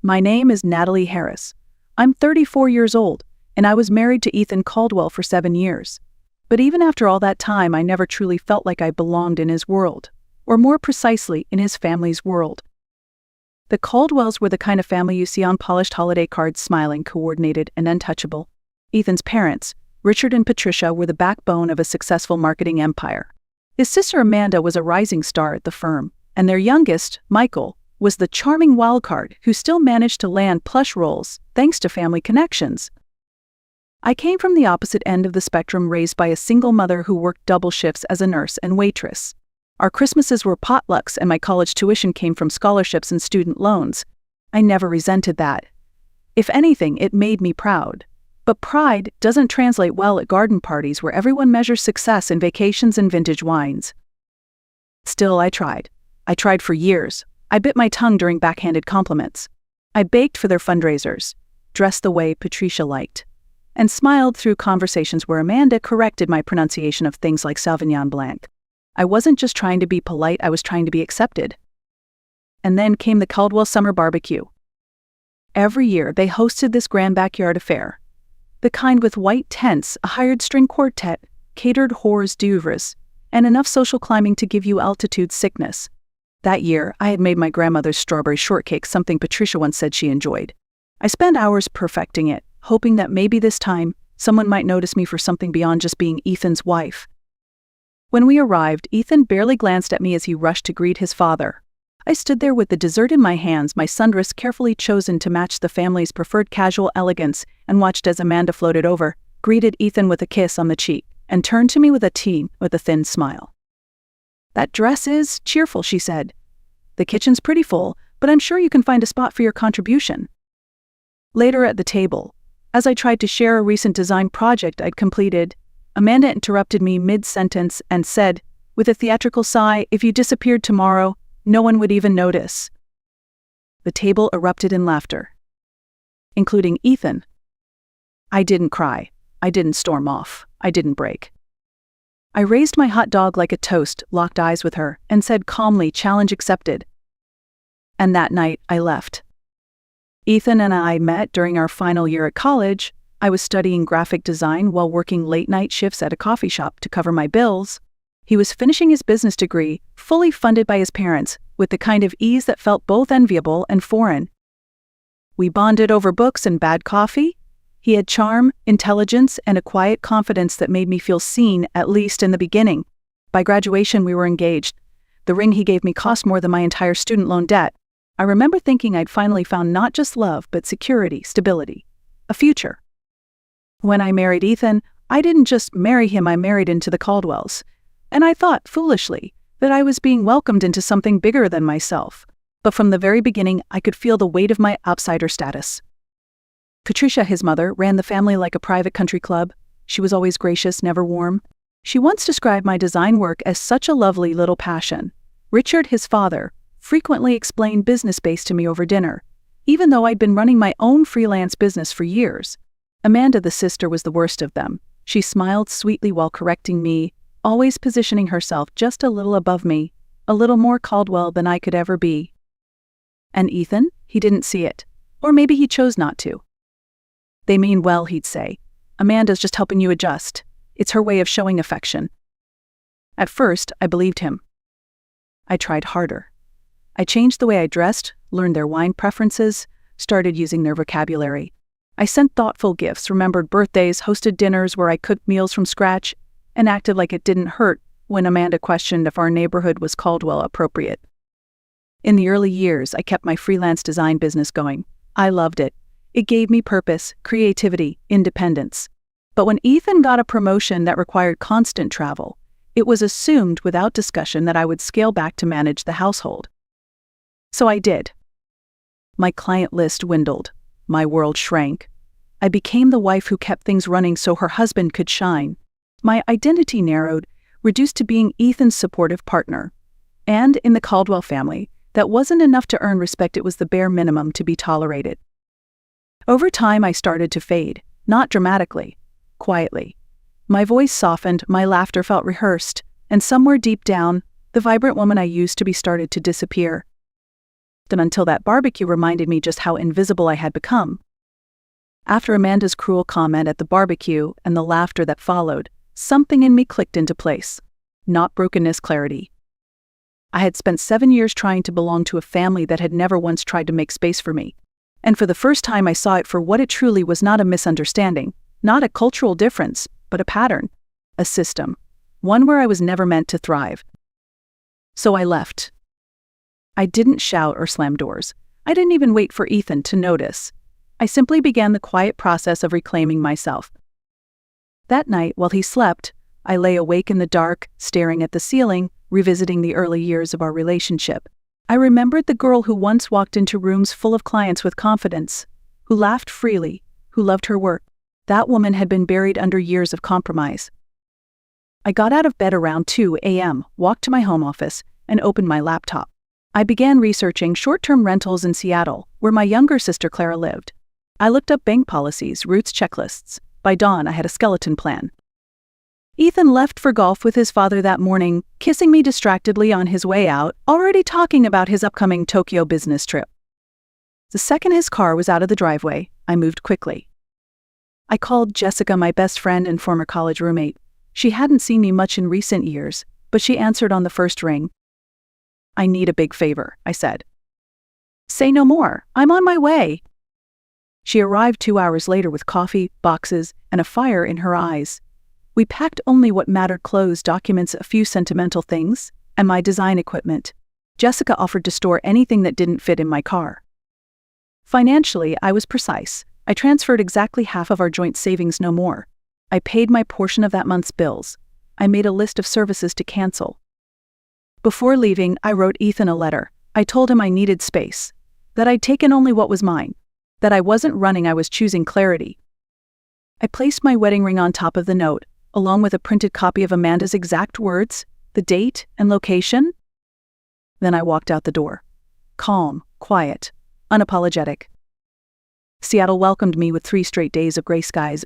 My name is Natalie Harris. I'm 34 years old, and I was married to Ethan Caldwell for 7 years. But even after all that time, I never truly felt like I belonged in his world, or more precisely, in his family's world. The Caldwells were the kind of family you see on polished holiday cards, smiling, coordinated, and untouchable. Ethan's parents, Richard and Patricia, were the backbone of a successful marketing empire. His sister Amanda was a rising star at the firm, and their youngest, Michael, was the charming wildcard who still managed to land plush roles thanks to family connections. I came from the opposite end of the spectrum, raised by a single mother who worked double shifts as a nurse and waitress. Our Christmases were potlucks, and my college tuition came from scholarships and student loans. I never resented that. If anything, it made me proud. But pride doesn't translate well at garden parties where everyone measures success in vacations and vintage wines. Still, I tried. I tried for years. I bit my tongue during backhanded compliments. I baked for their fundraisers, dressed the way Patricia liked, and smiled through conversations where Amanda corrected my pronunciation of things like Sauvignon Blanc. I wasn't just trying to be polite, I was trying to be accepted. And then came the Caldwell Summer Barbecue. Every year, they hosted this grand backyard affair. The kind with white tents, a hired string quartet, catered hors d'oeuvres, and enough social climbing to give you altitude sickness. That year, I had made my grandmother's strawberry shortcake, something Patricia once said she enjoyed. I spent hours perfecting it, hoping that maybe this time, someone might notice me for something beyond just being Ethan's wife. When we arrived, Ethan barely glanced at me as he rushed to greet his father. I stood there with the dessert in my hands, my sundress carefully chosen to match the family's preferred casual elegance, and watched as Amanda floated over, greeted Ethan with a kiss on the cheek, and turned to me with a thin smile. "That dress is cheerful," she said. "The kitchen's pretty full, but I'm sure you can find a spot for your contribution." Later at the table, as I tried to share a recent design project I'd completed, Amanda interrupted me mid-sentence and said, with a theatrical sigh, "If you disappeared tomorrow, no one would even notice." The table erupted in laughter, including Ethan. I didn't cry. I didn't storm off. I didn't break. I raised my hot dog like a toast, locked eyes with her, and said calmly, "Challenge accepted." And that night, I left. Ethan and I met during our final year at college. I was studying graphic design while working late-night shifts at a coffee shop to cover my bills. He was finishing his business degree, fully funded by his parents, with the kind of ease that felt both enviable and foreign. We bonded over books and bad coffee. He had charm, intelligence, and a quiet confidence that made me feel seen, at least in the beginning. By graduation, we were engaged. The ring he gave me cost more than my entire student loan debt. I remember thinking I'd finally found not just love, but security, stability, a future. When I married Ethan, I didn't just marry him, I married into the Caldwells. And I thought, foolishly, that I was being welcomed into something bigger than myself. But from the very beginning, I could feel the weight of my outsider status. Patricia, his mother, ran the family like a private country club. She was always gracious, never warm. She once described my design work as such a lovely little passion. Richard, his father, frequently explained business space to me over dinner, even though I'd been running my own freelance business for years. Amanda, the sister, was the worst of them. She smiled sweetly while correcting me, always positioning herself just a little above me, a little more Caldwell than I could ever be. And Ethan, he didn't see it. Or maybe he chose not to. "They mean well," he'd say. "Amanda's just helping you adjust. It's her way of showing affection." At first, I believed him. I tried harder. I changed the way I dressed, learned their wine preferences, started using their vocabulary. I sent thoughtful gifts, remembered birthdays, hosted dinners where I cooked meals from scratch, and acted like it didn't hurt when Amanda questioned if our neighborhood was Caldwell appropriate. In the early years, I kept my freelance design business going. I loved it. It gave me purpose, creativity, independence. But when Ethan got a promotion that required constant travel, it was assumed without discussion that I would scale back to manage the household. So I did. My client list dwindled. My world shrank. I became the wife who kept things running so her husband could shine. My identity narrowed, reduced to being Ethan's supportive partner. And in the Caldwell family, that wasn't enough to earn respect, it was the bare minimum to be tolerated. Over time, I started to fade, not dramatically, quietly. My voice softened, my laughter felt rehearsed, and somewhere deep down, the vibrant woman I used to be started to disappear. And until that barbecue reminded me just how invisible I had become. After Amanda's cruel comment at the barbecue and the laughter that followed, something in me clicked into place. Not brokenness, clarity. I had spent 7 years trying to belong to a family that had never once tried to make space for me. And for the first time I saw it for what it truly was, not a misunderstanding, not a cultural difference, but a pattern, a system, one where I was never meant to thrive. So I left. I didn't shout or slam doors. I didn't even wait for Ethan to notice. I simply began the quiet process of reclaiming myself. That night, while he slept, I lay awake in the dark, staring at the ceiling, revisiting the early years of our relationship. I remembered the girl who once walked into rooms full of clients with confidence, who laughed freely, who loved her work. That woman had been buried under years of compromise. I got out of bed around 2 a.m., walked to my home office, and opened my laptop. I began researching short-term rentals in Seattle, where my younger sister Clara lived. I looked up bank policies, routes, checklists. By dawn, I had a skeleton plan. Ethan left for golf with his father that morning, kissing me distractedly on his way out, already talking about his upcoming Tokyo business trip. The second his car was out of the driveway, I moved quickly. I called Jessica, my best friend and former college roommate. She hadn't seen me much in recent years, but she answered on the first ring. "I need a big favor," I said. "Say no more, I'm on my way." She arrived 2 hours later with coffee, boxes, and a fire in her eyes. We packed only what mattered: clothes, documents, a few sentimental things, and my design equipment. Jessica offered to store anything that didn't fit in my car. Financially, I was precise. I transferred exactly half of our joint savings, no more. I paid my portion of that month's bills. I made a list of services to cancel. Before leaving, I wrote Ethan a letter. I told him I needed space, that I'd taken only what was mine, that I wasn't running, I was choosing clarity. I placed my wedding ring on top of the note, along with a printed copy of Amanda's exact words, the date, and location. Then I walked out the door. Calm, quiet, unapologetic. Seattle welcomed me with 3 straight days of gray skies,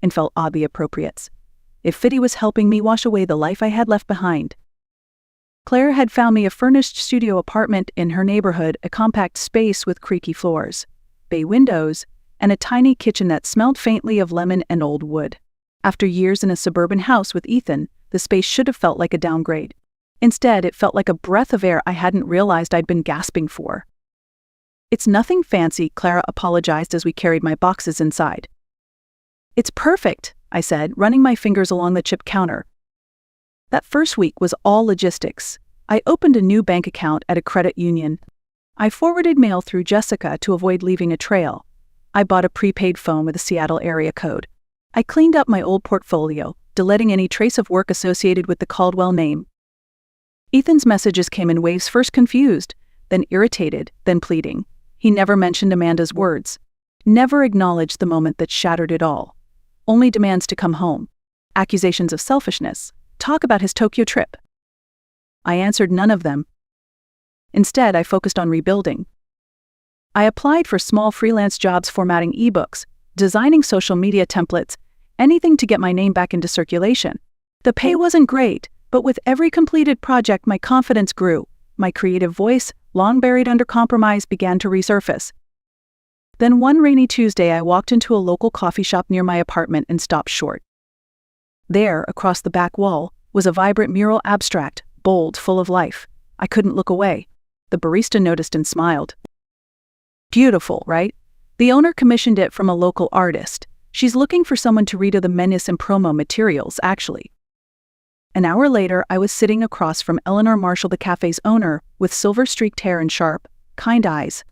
and felt oddly appropriate. If Fitty was helping me wash away the life I had left behind. Claire had found me a furnished studio apartment in her neighborhood, a compact space with creaky floors, bay windows, and a tiny kitchen that smelled faintly of lemon and old wood. After years in a suburban house with Ethan, the space should have felt like a downgrade. Instead, it felt like a breath of air I hadn't realized I'd been gasping for. "It's nothing fancy," Clara apologized as we carried my boxes inside. "It's perfect," I said, running my fingers along the chip counter. That first week was all logistics. I opened a new bank account at a credit union. I forwarded mail through Jessica to avoid leaving a trail. I bought a prepaid phone with a Seattle area code. I cleaned up my old portfolio, deleting any trace of work associated with the Caldwell name. Ethan's messages came in waves, first confused, then irritated, then pleading. He never mentioned Amanda's words. Never acknowledged the moment that shattered it all. Only demands to come home. Accusations of selfishness. Talk about his Tokyo trip. I answered none of them. Instead, I focused on rebuilding. I applied for small freelance jobs formatting ebooks, designing social media templates, anything to get my name back into circulation. The pay wasn't great, but with every completed project my confidence grew. My creative voice, long buried under compromise, began to resurface. Then one rainy Tuesday I walked into a local coffee shop near my apartment and stopped short. There, across the back wall, was a vibrant mural abstract, bold, full of life. I couldn't look away. The barista noticed and smiled. "Beautiful, right? The owner commissioned it from a local artist. She's looking for someone to redo the menus and promo materials, actually." An hour later, I was sitting across from Eleanor Marshall, the cafe's owner, with silver-streaked hair and sharp, kind eyes.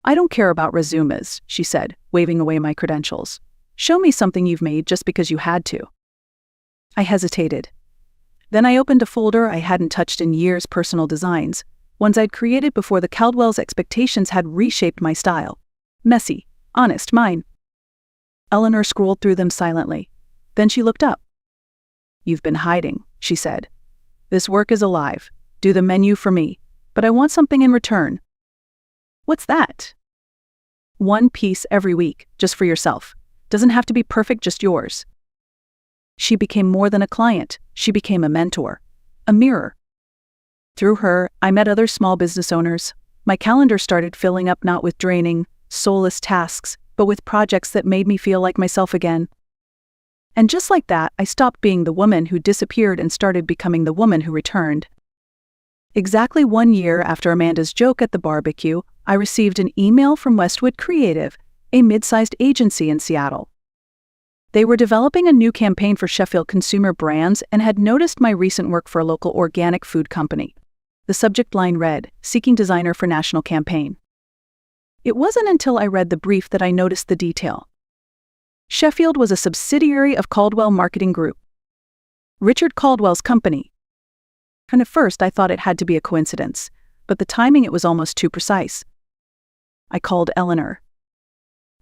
"I don't care about resumes," she said, waving away my credentials. "Show me something you've made just because you had to." I hesitated. Then I opened a folder I hadn't touched in years, personal designs, ones I'd created before the Caldwell's expectations had reshaped my style. Messy, honest, mine. Eleanor scrolled through them silently. Then she looked up. "You've been hiding," she said. "This work is alive. Do the menu for me, but I want something in return." "What's that?" "1 piece every week, just for yourself. Doesn't have to be perfect, just yours." She became more than a client. She became a mentor, a mirror. Through her, I met other small business owners. My calendar started filling up not with draining, soulless tasks, but with projects that made me feel like myself again. And just like that, I stopped being the woman who disappeared and started becoming the woman who returned. Exactly 1 year after Amanda's joke at the barbecue, I received an email from Westwood Creative, a mid-sized agency in Seattle. They were developing a new campaign for Sheffield consumer brands and had noticed my recent work for a local organic food company. The subject line read, "Seeking designer for national campaign." It wasn't until I read the brief that I noticed the detail. Sheffield was a subsidiary of Caldwell Marketing Group, Richard Caldwell's company. And at first I thought it had to be a coincidence, but the timing it was almost too precise. I called Eleanor.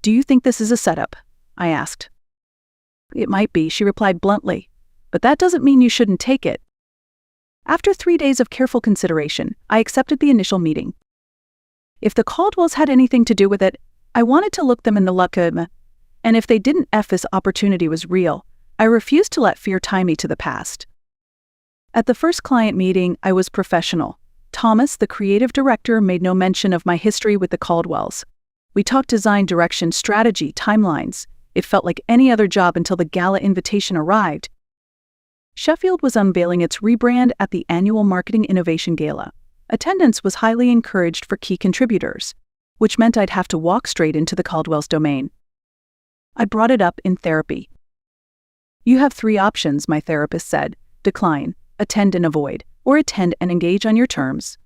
"Do you think this is a setup?" I asked. "It might be," she replied bluntly, "but that doesn't mean you shouldn't take it." After 3 days of careful consideration, I accepted the initial meeting. If the Caldwells had anything to do with it, I wanted to look them in the luck, and if they didn't, this opportunity was real. I refused to let fear tie me to the past. At the first client meeting, I was professional. Thomas, the creative director, made no mention of my history with the Caldwells. We talked design, direction, strategy, timelines. It felt like any other job until the gala invitation arrived. Sheffield was unveiling its rebrand at the annual Marketing Innovation Gala. Attendance was highly encouraged for key contributors, which meant I'd have to walk straight into the Caldwell's domain. I brought it up in therapy. "You have 3 options," my therapist said: decline, attend and avoid, or attend and engage on your terms.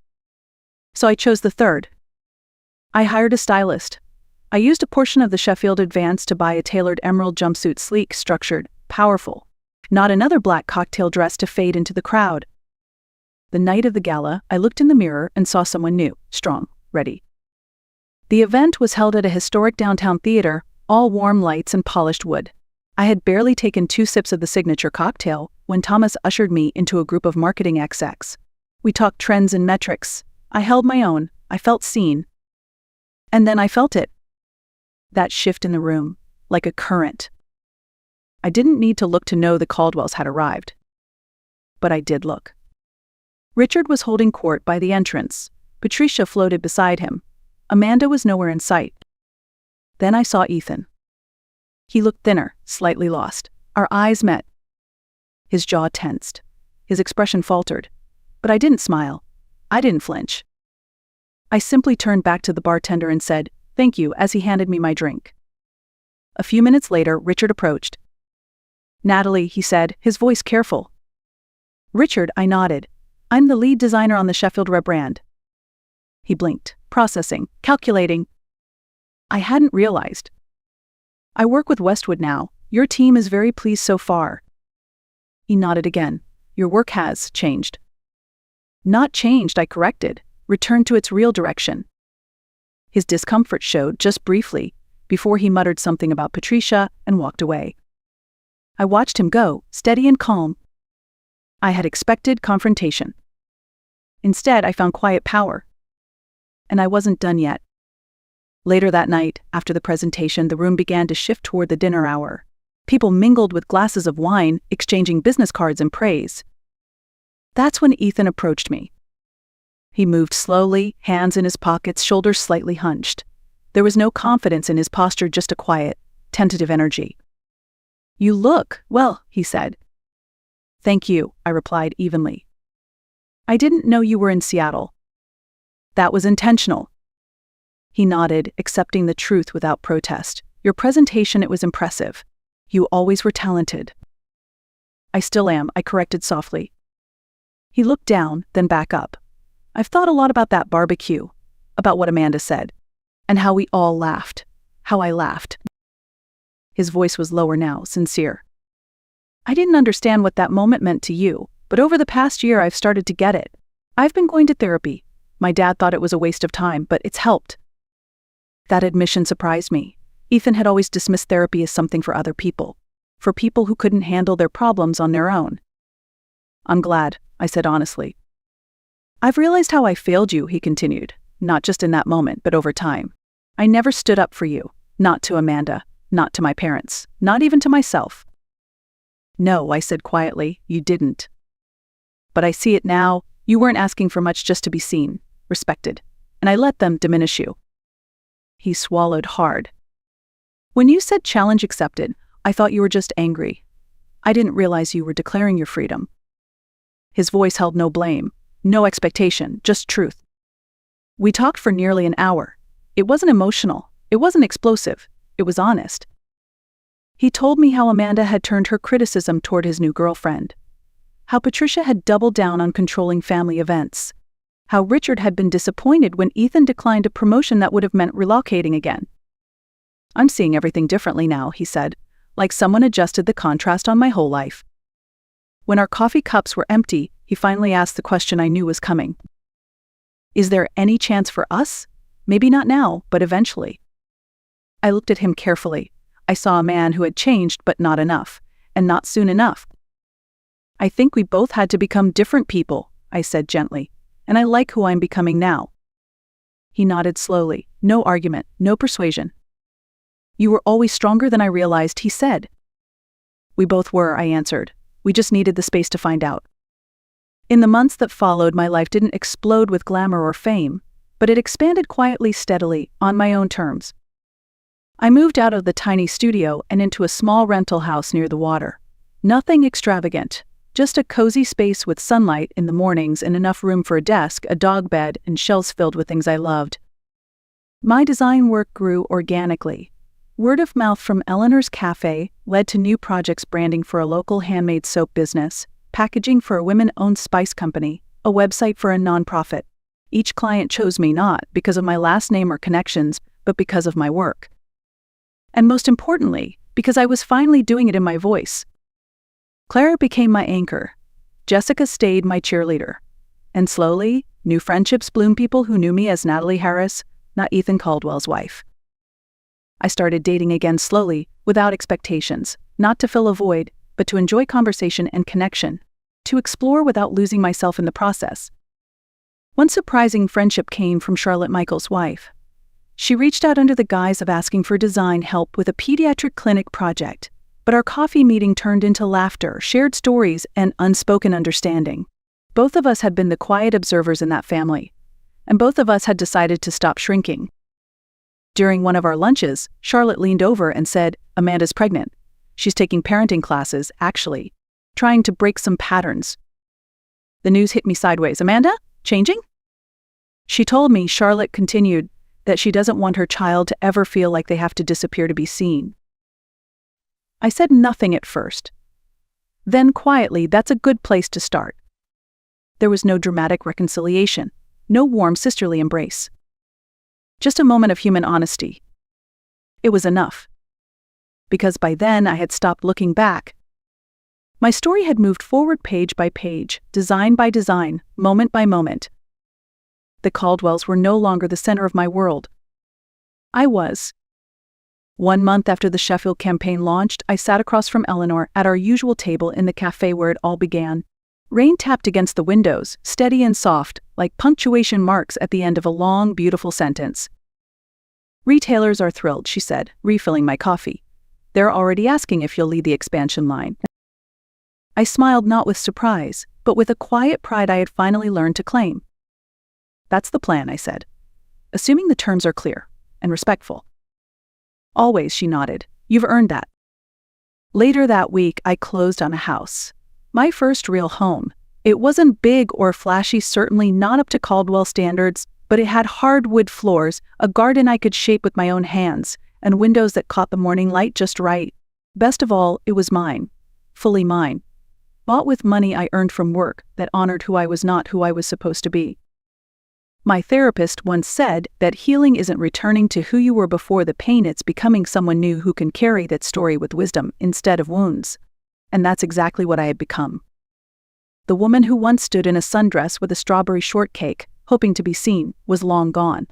So I chose the third. I hired a stylist. I used a portion of the Sheffield advance to buy a tailored emerald jumpsuit, sleek, structured, powerful. Not another black cocktail dress to fade into the crowd. The night of the gala, I looked in the mirror and saw someone new, strong, ready. The event was held at a historic downtown theater, all warm lights and polished wood. I had barely taken 2 sips of the signature cocktail when Thomas ushered me into a group of marketing execs. We talked trends and metrics. I held my own. I felt seen. And then I felt it. That shift in the room, like a current. I didn't need to look to know the Caldwells had arrived. But I did look. Richard was holding court by the entrance. Patricia floated beside him. Amanda was nowhere in sight. Then I saw Ethan. He looked thinner, slightly lost. Our eyes met. His jaw tensed. His expression faltered. But I didn't smile. I didn't flinch. I simply turned back to the bartender and said, "Thank you," as he handed me my drink. A few minutes later, Richard approached. "Natalie," he said, his voice careful. "Richard," I nodded. "I'm the lead designer on the Sheffield rebrand." He blinked, processing, calculating. I hadn't realized. "I work with Westwood now. Your team is very pleased so far." He nodded again. "Your work has changed." "Not changed," I corrected. "Returned to its real direction." His discomfort showed just briefly, before he muttered something about Patricia and walked away. I watched him go, steady and calm. I had expected confrontation. Instead, I found quiet power. And I wasn't done yet. Later that night, after the presentation, the room began to shift toward the dinner hour. People mingled with glasses of wine, exchanging business cards and praise. That's when Ethan approached me. He moved slowly, hands in his pockets, shoulders slightly hunched. There was no confidence in his posture, just a quiet, tentative energy. "You look well," he said. "Thank you," I replied evenly. "I didn't know you were in Seattle." "That was intentional." He nodded, accepting the truth without protest. "Your presentation, it was impressive. You always were talented." "I still am," I corrected softly. He looked down, then back up. "I've thought a lot about that barbecue, about what Amanda said, and how we all laughed, how I laughed." His voice was lower now, sincere. "I didn't understand what that moment meant to you, but over the past year I've started to get it. I've been going to therapy. My dad thought it was a waste of time, but it's helped." That admission surprised me. Ethan had always dismissed therapy as something for other people, for people who couldn't handle their problems on their own. "I'm glad," I said honestly. "I've realized how I failed you," he continued, "not just in that moment, but over time. I never stood up for you, not to Amanda, not to my parents, not even to myself." "No," I said quietly, "you didn't. But I see it now. You weren't asking for much just to be seen, respected, and I let them diminish you." He swallowed hard. "When you said challenge accepted, I thought you were just angry. I didn't realize you were declaring your freedom." His voice held no blame, no expectation, just truth. We talked for nearly an hour. It wasn't emotional, it wasn't explosive, it was honest. He told me how Amanda had turned her criticism toward his new girlfriend, how Patricia had doubled down on controlling family events, how Richard had been disappointed when Ethan declined a promotion that would have meant relocating again. "I'm seeing everything differently now," he said, like someone adjusted the contrast on my whole life. When our coffee cups were empty, he finally asked the question I knew was coming. "Is there any chance for us? Maybe not now, but eventually." I looked at him carefully. I saw a man who had changed, but not enough, and not soon enough. "I think we both had to become different people," I said gently, "and I like who I'm becoming now." He nodded slowly, no argument, no persuasion. "You were always stronger than I realized," he said. "We both were," I answered. "We just needed the space to find out." In the months that followed, my life didn't explode with glamour or fame, but it expanded quietly, steadily, on my own terms. I moved out of the tiny studio and into a small rental house near the water. Nothing extravagant, just a cozy space with sunlight in the mornings and enough room for a desk, a dog bed, and shelves filled with things I loved. My design work grew organically. Word of mouth from Eleanor's Cafe led to new projects, branding for a local handmade soap business, packaging for a women-owned spice company, a website for a nonprofit. Each client chose me not because of my last name or connections, but because of my work. And most importantly, because I was finally doing it in my voice. Clara became my anchor. Jessica stayed my cheerleader. And slowly, new friendships bloomed, people who knew me as Natalie Harris, not Ethan Caldwell's wife. I started dating again slowly, without expectations, not to fill a void, but to enjoy conversation and connection, to explore without losing myself in the process. One surprising friendship came from Charlotte, Michael's wife. She reached out under the guise of asking for design help with a pediatric clinic project, but our coffee meeting turned into laughter, shared stories, and unspoken understanding. Both of us had been the quiet observers in that family, and both of us had decided to stop shrinking. During one of our lunches, Charlotte leaned over and said, "Amanda's pregnant. She's taking parenting classes, actually, trying to break some patterns." The news hit me sideways. "Amanda? Changing?" She told me, Charlotte continued, that she doesn't want her child to ever feel like they have to disappear to be seen. I said nothing at first. Then quietly, that's a good place to start. There was no dramatic reconciliation, no warm sisterly embrace. Just a moment of human honesty. It was enough. Because by then I had stopped looking back. My story had moved forward page by page, design by design, moment by moment. The Caldwells were no longer the center of my world. I was. 1 month after the Sheffield campaign launched, I sat across from Eleanor at our usual table in the cafe where it all began. Rain tapped against the windows, steady and soft, like punctuation marks at the end of a long, beautiful sentence. "Retailers are thrilled," she said, refilling my coffee. "They're already asking if you'll lead the expansion line." I smiled, not with surprise, but with a quiet pride I had finally learned to claim. "That's the plan," I said, "assuming the terms are clear and respectful." "Always," she nodded. "You've earned that." Later that week, I closed on a house. My first real home. It wasn't big or flashy, certainly not up to Caldwell standards, but it had hardwood floors, a garden I could shape with my own hands, and windows that caught the morning light just right. Best of all, it was mine. Fully mine. Bought with money I earned from work that honored who I was, not who I was supposed to be. My therapist once said that healing isn't returning to who you were before the pain, it's becoming someone new who can carry that story with wisdom instead of wounds. And that's exactly what I had become. The woman who once stood in a sundress with a strawberry shortcake, hoping to be seen, was long gone.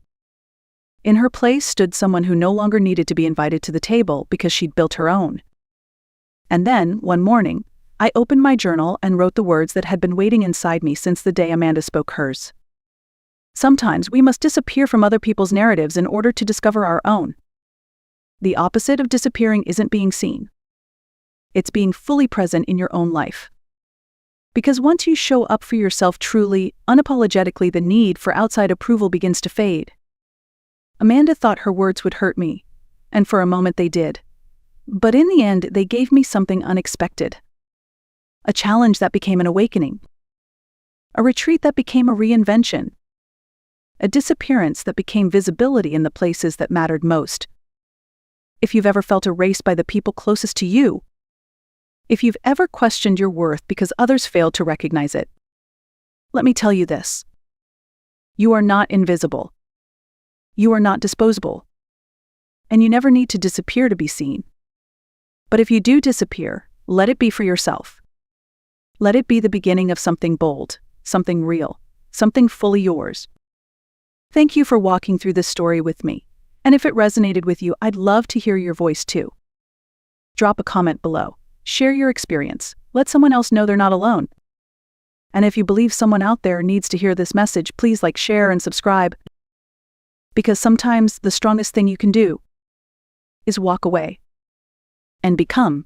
In her place stood someone who no longer needed to be invited to the table because she'd built her own. And then, one morning, I opened my journal and wrote the words that had been waiting inside me since the day Amanda spoke hers. Sometimes we must disappear from other people's narratives in order to discover our own. The opposite of disappearing isn't being seen. It's being fully present in your own life. Because once you show up for yourself truly, unapologetically, the need for outside approval begins to fade. Amanda thought her words would hurt me, and for a moment they did. But in the end, they gave me something unexpected. A challenge that became an awakening. A retreat that became a reinvention. A disappearance that became visibility in the places that mattered most. If you've ever felt erased by the people closest to you, if you've ever questioned your worth because others failed to recognize it, let me tell you this. You are not invisible. You are not disposable. And you never need to disappear to be seen. But if you do disappear, let it be for yourself. Let it be the beginning of something bold, something real, something fully yours. Thank you for walking through this story with me. And if it resonated with you, I'd love to hear your voice too. Drop a comment below. Share your experience. Let someone else know they're not alone. And if you believe someone out there needs to hear this message, please like, share, and subscribe. Because sometimes the strongest thing you can do is walk away and become